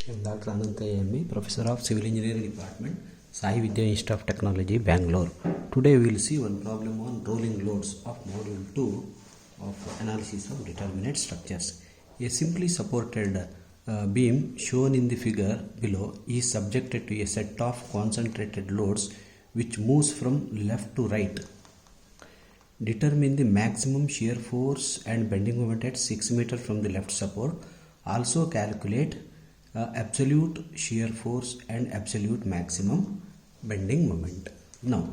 I am Dr. Anantha M.E., Professor of Civil Engineering Department, Sai Vidya Institute of Technology, Bangalore. Today we will see one problem on rolling loads of Module 2 of Analysis of Determinate Structures. A simply supported beam shown in the figure below is subjected to a set of concentrated loads which moves from left to right. Determine the maximum shear force and bending moment at 6 meters from the left support. Also calculate absolute shear force and absolute maximum bending moment. Now,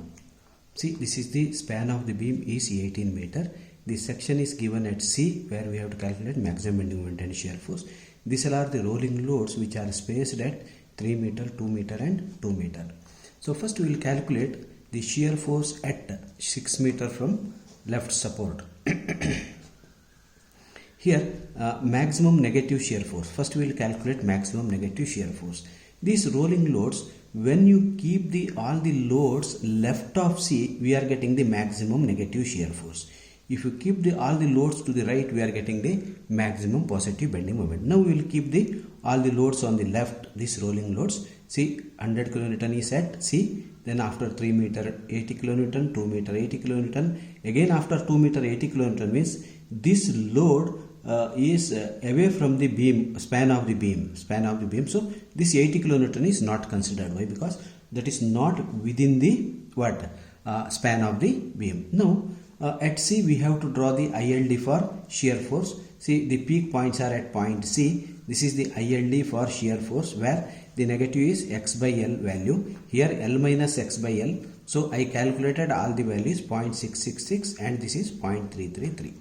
see, this is the span of the beam is 18 meter. The section is given at C, where we have to calculate maximum bending moment and shear force. These are the rolling loads which are spaced at 3 meter, 2 meter and 2 meter. So first we will calculate the shear force at 6 meter from left support. Here maximum negative shear force. First we will calculate maximum negative shear force. These rolling loads, when you keep all the loads left of C, we are getting the maximum negative shear force. If you keep all the loads to the right, we are getting the maximum positive bending moment. Now we will keep all the loads on the left, these rolling loads. See, 100 kilonewton is at C. Then after 3 meter 80 kilonewton, 2 meter 80 kilonewton. Again after 2 meter 80 kilonewton means this load is away from the beam, span of the beam. So this 80 kilonewton is not considered. Why? Because that is not within the span of the beam. Now at C we have to draw the ILD for shear force. See, the peak points are at point C. This is the ILD for shear force, where the negative is x by L value. Here L minus x by L. So I calculated all the values 0.666 and this is 0.333.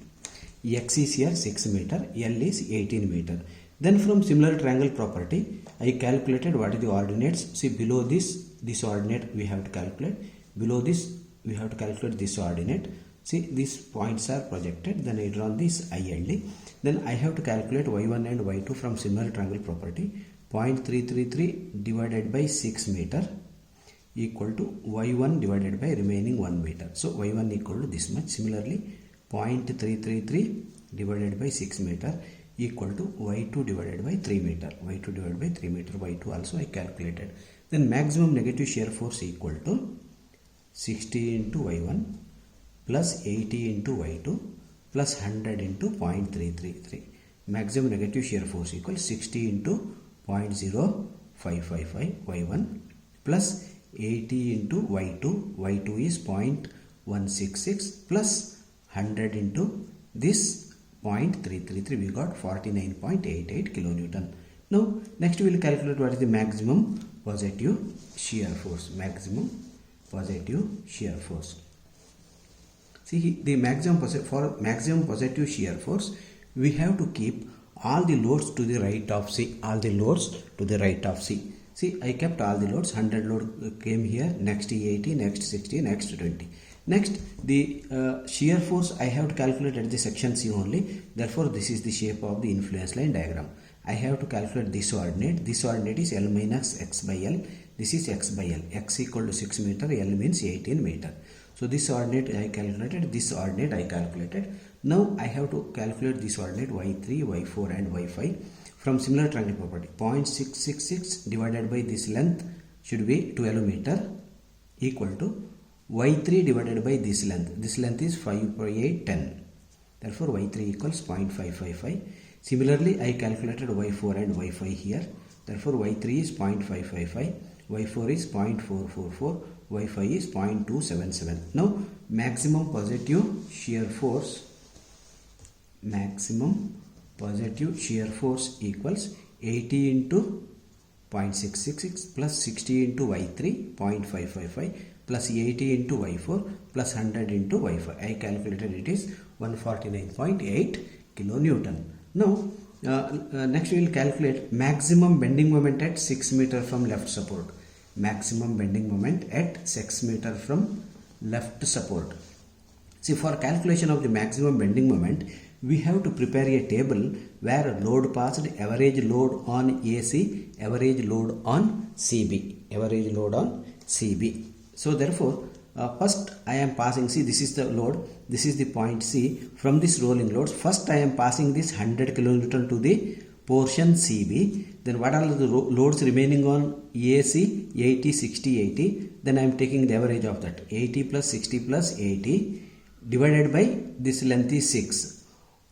X is here 6 meter, L is 18 meter. Then from similar triangle property, I calculated what is the ordinates. See, below this ordinate we have to calculate. Below this we have to calculate this ordinate. See, these points are projected. Then I draw this ILD. Then I have to calculate y1 and y2 from similar triangle property. 0.333 divided by 6 meter equal to y1 divided by remaining 1 meter. So y1 equal to this much. Similarly, 0.333 divided by 6 meter equal to y2 divided by 3 meter. y2 divided by 3 meter. y2 also I calculated. Then maximum negative shear force equal to 60 into y1 plus 80 into y2 plus 100 into 0.333. Maximum negative shear force equals 60 into 0.0555 y1 plus 80 into y2. y2 is 0.166 plus 100 into this 0.333. We got 49.88 kilonewton. Now next we will calculate what is the maximum positive shear force. Maximum positive shear force. See, the maximum positive shear force, we have to keep all the loads to the right of C. All the loads to the right of C. See, I kept all the loads. 100 load came here. Next 80, next 60, next 20. Next, the shear force I have to calculate at the section C only. Therefore, this is the shape of the influence line diagram. I have to calculate this ordinate. This ordinate is L minus x by L. This is x by L. X equal to 6 meter. L means 18 meter. So this ordinate I calculated. This ordinate I calculated. Now I have to calculate this ordinate y3, y4 and y5 from similar triangle property. 0.666 divided by this length should be 12 meter equal to y3 divided by this length. This length is 5 by 8, 10. Therefore y3 equals 0.555. Similarly, I calculated y4 and y5 here. Therefore y3 is 0.555. y4 is 0.444. y5 is 0.277. Now maximum positive shear force. Maximum positive shear force equals 80 into 0.666 plus 60 into y3 0.555 plus 80 into y4 plus 100 into y5. I calculated it is 149.8 kilonewton. Now next we will calculate maximum bending moment at 6 meter from left support. Maximum bending moment at 6 meter from left support. See, for calculation of the maximum bending moment, we have to prepare a table where load passed, average load on AC, average load on CB, average load on CB. So therefore, first I am passing, see, this is the load, this is the point C. From this rolling loads, first I am passing this 100 kilonewton to the portion CB. Then what are the loads remaining on AC? 80, 60, 80. Then I am taking the average of that. 80 plus 60 plus 80 divided by this length is 6.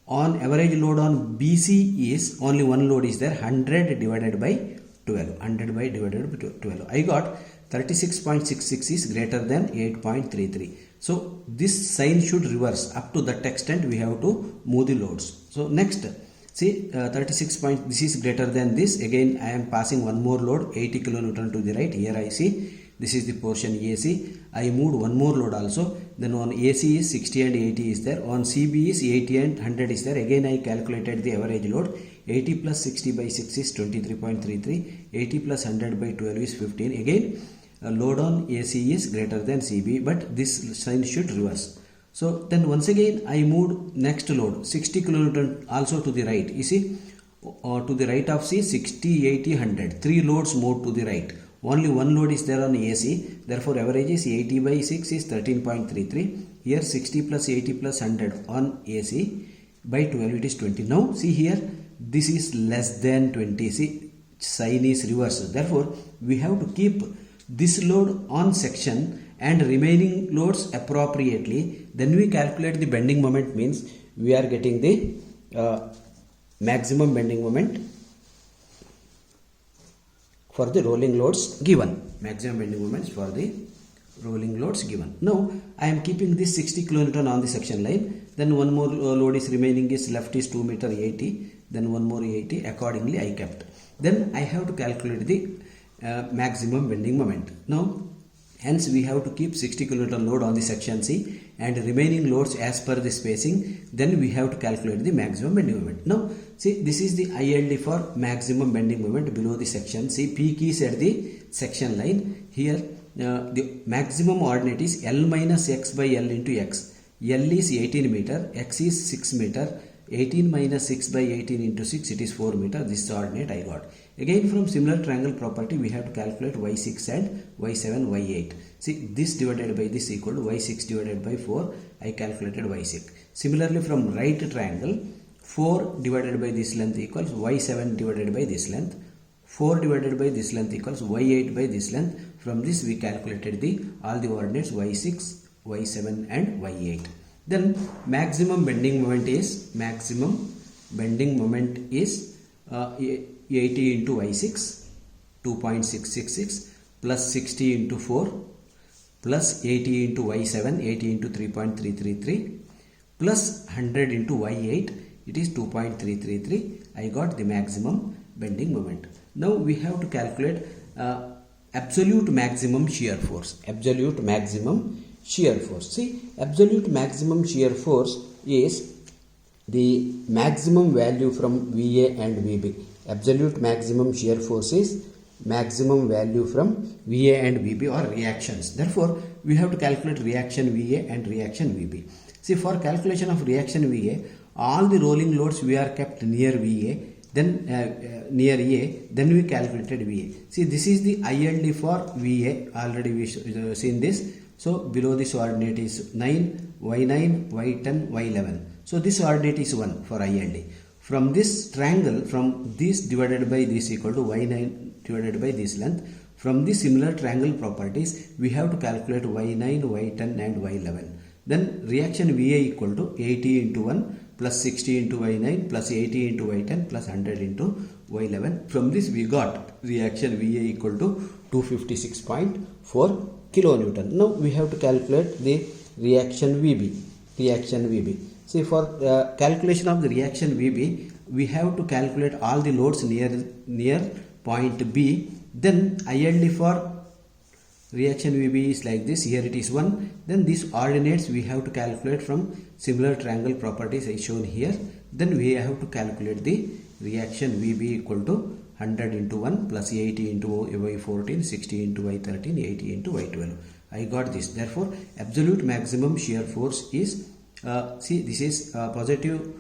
On average load on BC is only one load is there, 100 divided by 12. 100 by divided by 12. I got 36.66 is greater than 8.33. So this sign should reverse. Up to that extent we have to move the loads. So next, see 36 point, this is greater than this. Again I am passing one more load, 80 kilonewton to the right. Here I see this is the portion AC. I moved one more load also. Then on AC is 60 and 80 is there. On CB is 80 and 100 is there. Again I calculated the average load. 80 plus 60 by 6 is 23.33. 80 plus 100 by 12 is 15. Again load on AC is greater than CB, but this sign should reverse. So then once again I moved next load 60 kilonewton also to the right. You see to the right of C 60, 80, 100. 3 loads moved to the right. Only one load is there on AC. Therefore average is 80 by 6 is 13.33. Here 60 plus 80 plus 100 on AC by 12 it is 20. Now see here this is less than 20. See sign is reversed. Therefore we have to keep this load on section and remaining loads appropriately. Then we calculate the bending moment, means we are getting the maximum bending moment for the rolling loads given. Maximum bending moments for the rolling loads given. Now I am keeping this 60 kilonewton on the section line. Then one more load is remaining is left is 2 meter 80. Then one more 80. Accordingly I kept. Then I have to calculate the maximum bending moment. Now hence we have to keep 60 kilonewton load on the section C and remaining loads as per the spacing. Then we have to calculate the maximum bending moment. Now see this is the ILD for maximum bending moment below the section C. Peak is at the section line. Here the maximum ordinate is L minus X by L into X. L is 18 meter, X is 6 meter. 18 minus 6 by 18 into 6, it is 4 meter. This ordinate I got. Again from similar triangle property we have to calculate y6 and y7, y8. See this divided by this equal to y6 divided by 4. I calculated y6. Similarly from right triangle, 4 divided by this length equals y7 divided by this length. 4 divided by this length equals y8 by this length. From this we calculated the all the ordinates y6, y7 and y8. Then maximum bending moment is 80 into y6, 2.666 plus 60 into 4 plus 80 into y7, 80 into 3.333 plus 100 into y8, it is 2.333. I got the maximum bending moment. Now we have to calculate absolute maximum shear force. Absolute maximum shear force. See, absolute maximum shear force is the maximum value from VA and VB. Absolute maximum shear force is maximum value from VA and VB or reactions. Therefore, we have to calculate reaction VA and reaction VB. See, for calculation of reaction VA, all the rolling loads we are kept near VA, then near A, then we calculated VA. See, this is the ILD for VA. Already we seen this. So below this ordinate is 9, y9, y10, y11. So this ordinate is 1 for ILD. From this triangle, from this divided by this equal to y9 divided by this length, from the similar triangle properties, we have to calculate y9, y10 and y11. Then reaction VA equal to 80 into 1 plus 60 into y9 plus 80 into y10 plus 100 into y11. From this we got reaction VA equal to 256.4 kilonewton. Now we have to calculate the reaction VB. See, for calculation of the reaction VB, we have to calculate all the loads near point B. Then ILD for reaction VB is like this. Here it is 1. Then these ordinates we have to calculate from similar triangle properties I shown here. Then we have to calculate the reaction VB equal to 100 into 1 plus 80 into y14, 60 into y13, 80 into y12. I got this. Therefore, absolute maximum shear force is, see, this is positive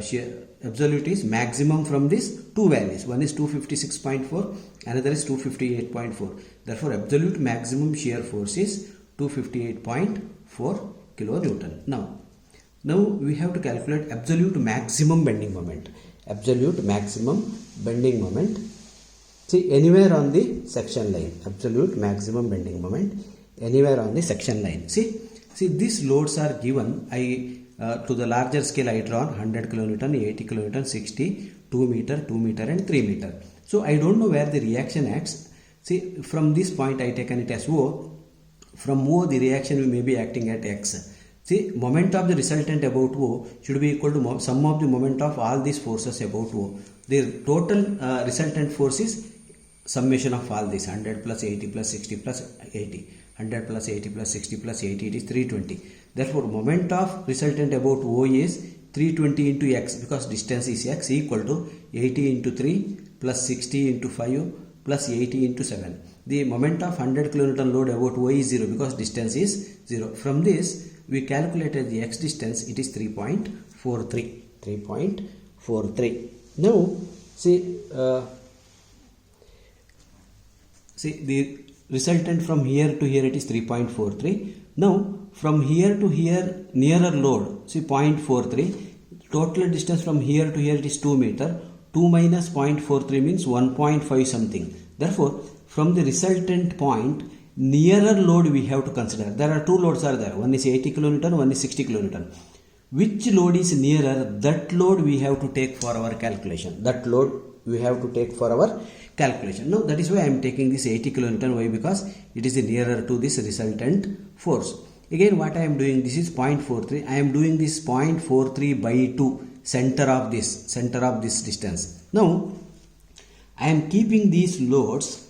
shear. Absolute is maximum from this two values. One is 256.4, another is 258.4. Therefore, absolute maximum shear force is 258.4 kilonewton. Now we have to calculate absolute maximum bending moment. Absolute maximum bending moment. See, anywhere on the section line, absolute maximum bending moment, anywhere on the section line. See these loads are given. To the larger scale I drawn 100 kilonewton, 80 kilonewton, 60, 2 meter, 2 meter and 3 meter. So I don't know where the reaction acts. See, from this point I taken it as O. From O the reaction may be acting at X. See, moment of the resultant about O should be equal to sum of the moment of all these forces about O. The total resultant force is summation of all these 100 plus 80 plus 60 plus 80. 100 plus 80 plus 60 plus 80, it is 320. Therefore, moment of resultant about O is 320 into X, because distance is X, equal to 80 into 3 plus 60 into 5 plus 80 into 7. The moment of 100 kilonewton load about O is 0, because distance is 0. From this, we calculated the X distance, it is 3.43. 3.43. Now, see the resultant from here to here, it is 3.43. Now from here to here, nearer load, see 0.43, total distance from here to here, it is 2 meter. 2 minus 0.43 means 1.5 something. Therefore, from the resultant point, nearer load we have to consider. There are two loads are there. One is 80 kilonewton, one is 60 kilonewton. Which load is nearer, that load we have to take for our calculation. That load we have to take for our calculation. Now that is why I am taking this 80 kilonewton. Why? Because it is nearer to this resultant force. Again, what I am doing, this is 0.43. I am doing this 0.43 by 2, center of this distance. Now I am keeping these loads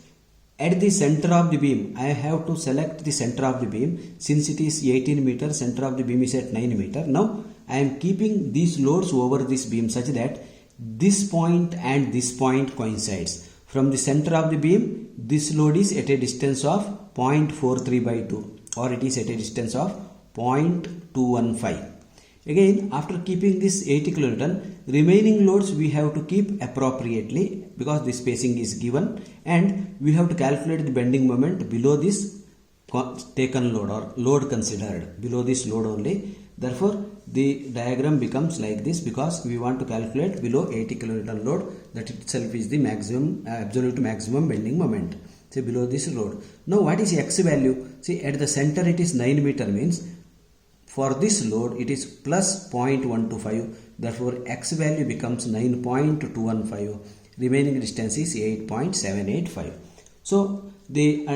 at the center of the beam. I have to select the center of the beam. Since it is 18 meter, center of the beam is at 9 meter. Now I am keeping these loads over this beam such that this point and this point coincides. From the center of the beam, this load is at a distance of 0.43 by 2, or it is at a distance of 0.215. Again, after keeping this 80 kilonewton, remaining loads we have to keep appropriately, because the spacing is given, and we have to calculate the bending moment below this taken load or load considered, below this load only. Therefore, the diagram becomes like this, because we want to calculate below 80 kilonewton load, that itself is the maximum, absolute maximum bending moment. Say below this load. Now what is X value? See, at the center it is 9 meter, means for this load it is plus 0.125. Therefore, X value becomes 9.215. Remaining distance is 8.785. So the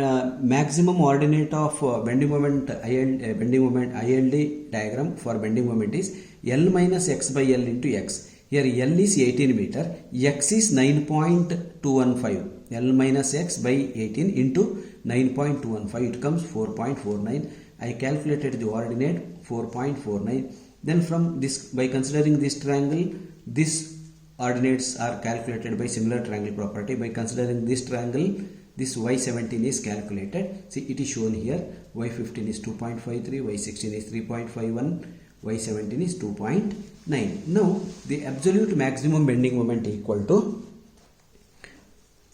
maximum ordinate of bending moment ILD diagram for bending moment is L minus X by L into X. Here L is 18 meter, X is 9.215. L minus X by 18 into 9.215, it comes 4.49. I calculated the ordinate 4.49. Then from this, by considering this triangle, this ordinates are calculated by similar triangle property. By considering this triangle, this y17 is calculated. See, it is shown here. y15 is 2.53, y16 is 3.51, y17 is 2.9. Now the absolute maximum bending moment equal to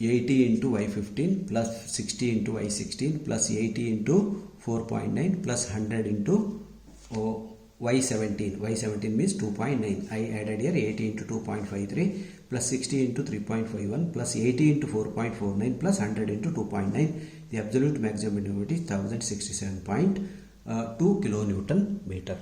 80 into y15 plus 60 into y16 plus 80 into 4.9 plus 100 into y17. y17 means 2.9. I added here 80 into 2.53 plus 60 into 3.51 plus 80 into 4.49 plus 100 into 2.9. The absolute maximum bending moment is 1067.2 kilonewton meter.